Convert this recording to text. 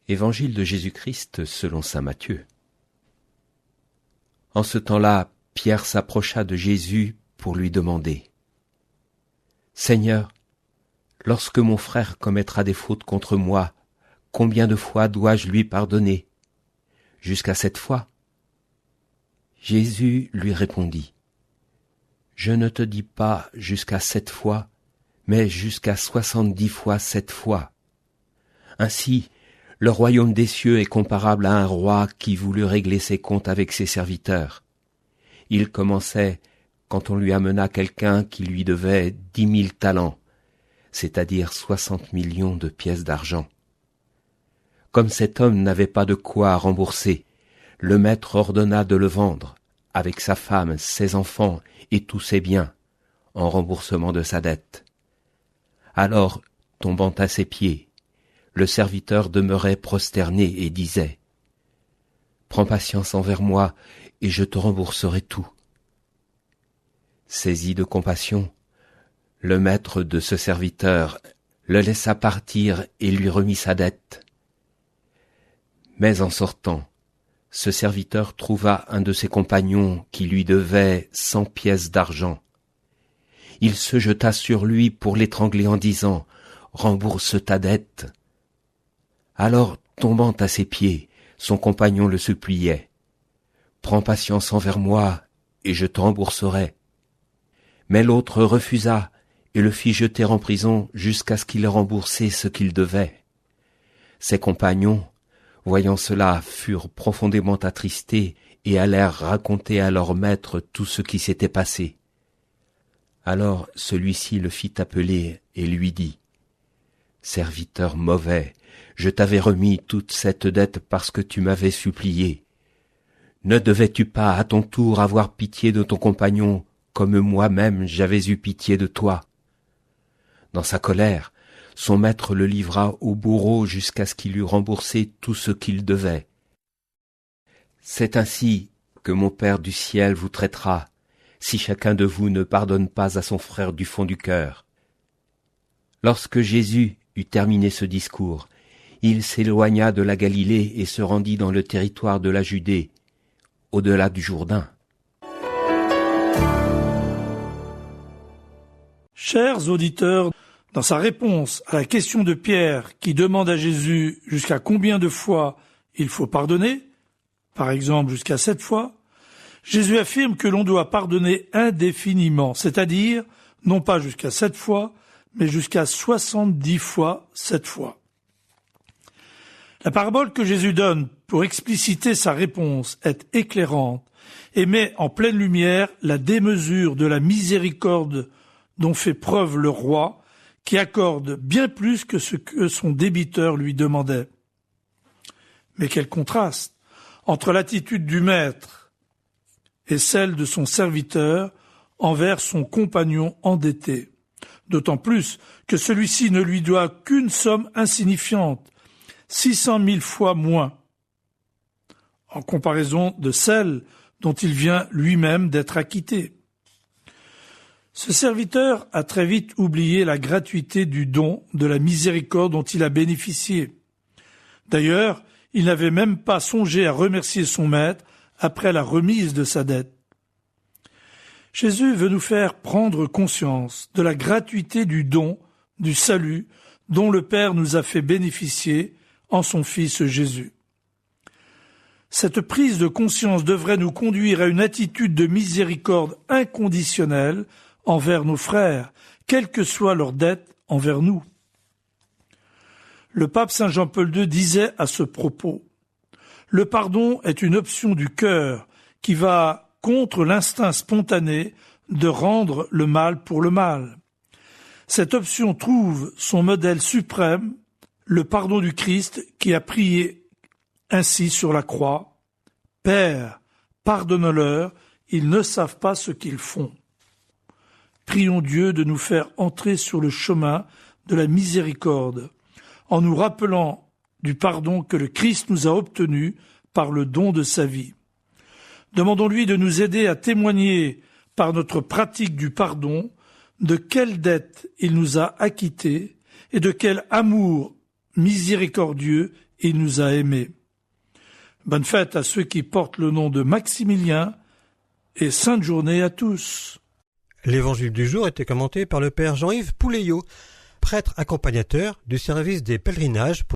Évangile de Jésus-Christ selon saint Matthieu. En ce temps-là, Pierre s'approcha de Jésus pour lui demander : « Seigneur, lorsque mon frère commettra des fautes contre moi, combien de fois dois-je lui pardonner ? Jusqu'à 7 fois ? » Jésus lui répondit : « Je ne te dis pas jusqu'à 7 fois, mais jusqu'à 70 fois 7 fois. Ainsi, le royaume des cieux est comparable à un roi qui voulut régler ses comptes avec ses serviteurs. Il commençait quand on lui amena quelqu'un qui lui devait 10 000 talents, c'est-à-dire 60 millions de pièces d'argent. Comme cet homme n'avait pas de quoi rembourser, le maître ordonna de le vendre, avec sa femme, ses enfants et tous ses biens, en remboursement de sa dette. Alors, tombant à ses pieds, le serviteur demeurait prosterné et disait : « Prends patience envers moi, et je te rembourserai tout. » Saisi de compassion, le maître de ce serviteur le laissa partir et lui remit sa dette. Mais en sortant, ce serviteur trouva un de ses compagnons qui lui devait 100 pièces d'argent. Il se jeta sur lui pour l'étrangler en disant : « Rembourse ta dette. » Alors, tombant à ses pieds, son compagnon le suppliait : « Prends patience envers moi, et je te rembourserai. » Mais l'autre refusa et le fit jeter en prison jusqu'à ce qu'il ait remboursé ce qu'il devait. Ses compagnons, voyant cela, furent profondément attristés et allèrent raconter à leur maître tout ce qui s'était passé. Alors celui-ci le fit appeler et lui dit : « Serviteur mauvais, je t'avais remis toute cette dette parce que tu m'avais supplié. Ne devais-tu pas à ton tour avoir pitié de ton compagnon, comme moi-même j'avais eu pitié de toi ? » Dans sa colère, son maître le livra au bourreau jusqu'à ce qu'il eût remboursé tout ce qu'il devait. C'est ainsi que mon Père du ciel vous traitera, si chacun de vous ne pardonne pas à son frère du fond du cœur. Lorsque Jésus eut terminé ce discours, il s'éloigna de la Galilée et se rendit dans le territoire de la Judée, au-delà du Jourdain. Chers auditeurs, dans sa réponse à la question de Pierre qui demande à Jésus jusqu'à combien de fois il faut pardonner, par exemple jusqu'à 7 fois, Jésus affirme que l'on doit pardonner indéfiniment, c'est-à-dire non pas jusqu'à 7 fois, mais jusqu'à 70 fois 7 fois. La parabole que Jésus donne pour expliciter sa réponse est éclairante et met en pleine lumière la démesure de la miséricorde dont fait preuve le roi, qui accorde bien plus que ce que son débiteur lui demandait. Mais quel contraste entre l'attitude du maître et celle de son serviteur envers son compagnon endetté, d'autant plus que celui-ci ne lui doit qu'une somme insignifiante, 600 000 fois moins, en comparaison de celle dont il vient lui-même d'être acquitté. Ce serviteur a très vite oublié la gratuité du don de la miséricorde dont il a bénéficié. D'ailleurs, il n'avait même pas songé à remercier son maître après la remise de sa dette. Jésus veut nous faire prendre conscience de la gratuité du don, du salut, dont le Père nous a fait bénéficier en son Fils Jésus. Cette prise de conscience devrait nous conduire à une attitude de miséricorde inconditionnelle envers nos frères, quelle que soit leur dette envers nous. Le pape Saint Jean-Paul II disait à ce propos : « Le pardon est une option du cœur qui va contre l'instinct spontané de rendre le mal pour le mal. Cette option trouve son modèle suprême, le pardon du Christ qui a prié ainsi sur la croix : « Père, pardonne-leur, ils ne savent pas ce qu'ils font. » Prions Dieu de nous faire entrer sur le chemin de la miséricorde, en nous rappelant du pardon que le Christ nous a obtenu par le don de sa vie. Demandons-lui de nous aider à témoigner par notre pratique du pardon de quelle dette il nous a acquittés et de quel amour miséricordieux il nous a aimés. Bonne fête à ceux qui portent le nom de Maximilien et sainte journée à tous. L'évangile du jour était commenté par le père Jean-Yves Pouleillot, prêtre accompagnateur du service des pèlerinages